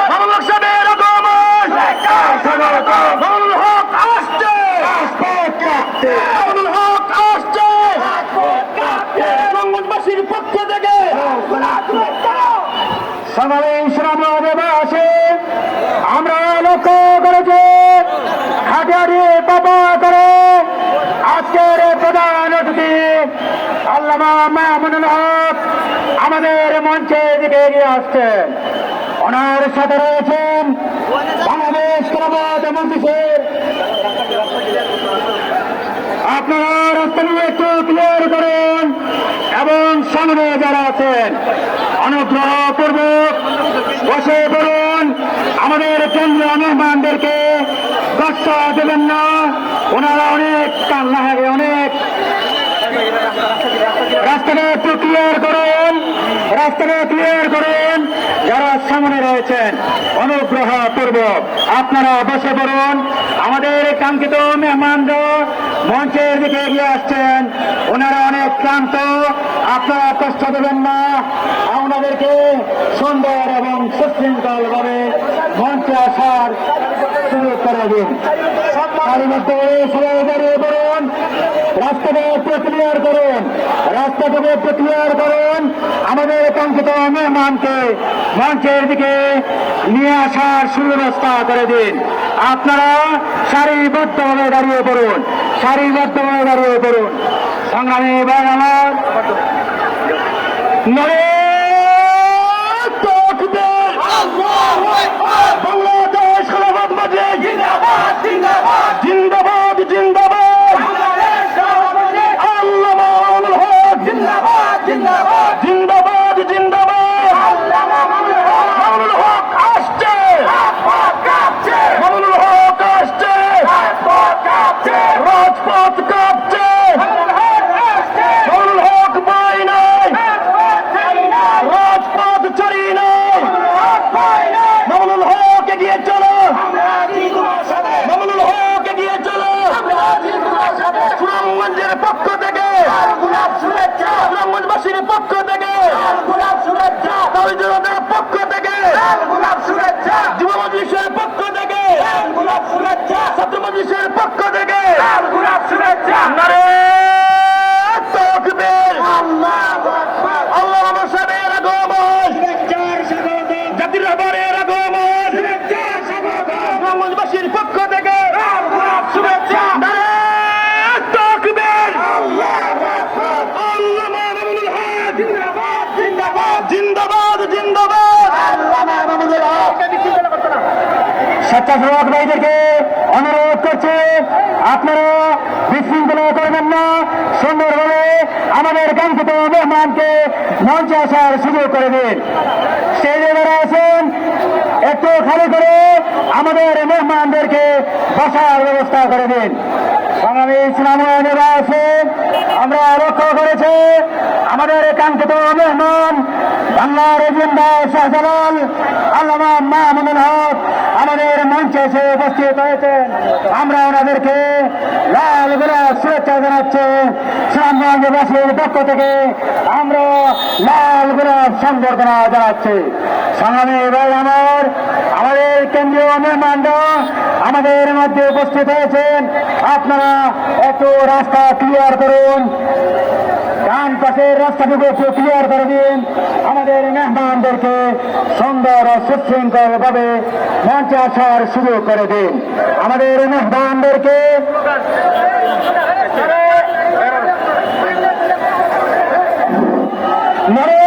মামুনুল হক সাহেবের আগমন মামুনুল হক আসছে মামুনুল হক আসছে সুনামগঞ্জবাসীর পক্ষ থেকে সমাবেশ রামদেবাসী আমরা লক্ষ্য করেছি হাজারি বাবা করে আজকের প্রধান অতিথি আল্লামা মামুনুল হক আমাদের মঞ্চের দিকে এগিয়ে আসছেন। ওনার সাথে রয়েছেন বাংলাদেশ ক্রমত মন্ত্রীর আপনারা রাস্তাগুলো একটু ক্লিয়ার করুন এবং সামনে যারা আছেন অনুগ্রহ পূর্বক বসে পড়ুন। আমাদের কেন্দ্রীয় মেহমানদেরকে কষ্ট দেবেন না, ওনারা অনেক কান্না হবে, অনেক রাস্তাটা একটু ক্লিয়ার করুন, রাস্তাটা ক্লিয়ার করুন। যারা সামনে রয়েছেন অনুগ্রহ পূর্বক আপনারা বসে পড়ুন। আমাদের কাঙ্ক্ষিত মেহমানরা মঞ্চের দিকে এগিয়ে আসছেন, ওনারা অনেক ক্লান্ত, আপনারা কষ্ট দেবেন না, আপনাদেরকে সুন্দর এবং সুশৃঙ্খল ভাবে মঞ্চে আসার সুযোগ করে দিন। তার মধ্যে সবাই দাঁড়িয়ে পড়ুন, রাস্তাটা একটু ক্লিয়ার করুন, রাস্তাটাকে একটু ক্লিয়ার করুন। আমাদের কাঙ্ক্ষিত মেহমানকে মঞ্চের দিকে নিয়ে আসার সুব্যবস্থা করে দিন। আপনারা সারিবদ্ধভাবে দাঁড়িয়ে পড়ুন, সারিবদ্ধভাবে দাঁড়িয়ে পড়ুন। সংগ্রামী ভাই আমার বাংলাদেশ খেলাফত মজলিস জিন্দাবাদ জিন্দাবাদ জিন্দাবাদ জিন্দাবাদ আল্লামা মামুনুল হক জিন্দাবাদ জিন্দাবাদ জিন্দাবাদ জিন্দাবাদ মামুনুল হক আসছে মামুনুল হক আসছে রাজপথ কাঁপছে মামুনুল হক পাই নাই রাজপথ ছাড়ি নাই মামুনুল হক এগিয়ে চলো মামুনুল হক এগিয়ে চলো সুনামগঞ্জের পক্ষ থেকে সুনামগঞ্জবাসীর পক্ষ থেকে দাবিদারদের পক্ষ থেকে যুব মজলিসের পক্ষ থেকে ছাত্র মজলিসের পক্ষ থেকে নারে তাকবীর আল্লামা সাহেবের আগমন জাতির রহমানের আগমন সুনামগঞ্জবাসীর পক্ষ থেকে শুভেচ্ছা নারে তাকবীর আল্লামা মামুনুল হক জিন্দাবাদ জিন্দাবাদ জিন্দাবাদ জিন্দাবাদ আল্লামা মামুনুল হক স্বেচ্ছাসেবক ভাইদেরকে অনুরোধ করছে আপনারা বিশৃঙ্খলা করবেন না, সুন্দরভাবে আমাদের কাঙ্ক্ষিত মেহমানকে মঞ্চে আসার সুযোগ করে দিন। স্টেজে যারা আছেন একটু খালি করে আমাদের মেহমানদেরকে বসার ব্যবস্থা করে দিন। সংগ্রামী ইসলামীরা আছেন, আমরা লক্ষ্য করেছি আমাদের কাঙ্ক্ষিত মেহমান বাংলার এজেন্ডা শাহজালাল আল্লামা মামুনুল হক আমাদের মঞ্চে এসে উপস্থিত হয়েছেন। আমরা ওনাদেরকে লাল গোলাপ শুভেচ্ছা জানাচ্ছি। সুনামগঞ্জবাসীর পক্ষ থেকে আমরা লাল গোলাপ সম্বর্ধনা জানাচ্ছি। সংগ্রামী ভাই আমার, আমাদের কেন্দ্রীয় মেহমানরা আমাদের মধ্যে উপস্থিত হয়েছেন, আপনারা একটু রাস্তা ক্লিয়ার করুন, ডান পাশের রাস্তাটুকু একটু ক্লিয়ার করে দিন। আমাদের মেহমানদেরকে সুন্দর ও সুশৃঙ্খল ভাবে মঞ্চে আসার সুযোগ করে দিন। আমাদের মেহমানদেরকে নারে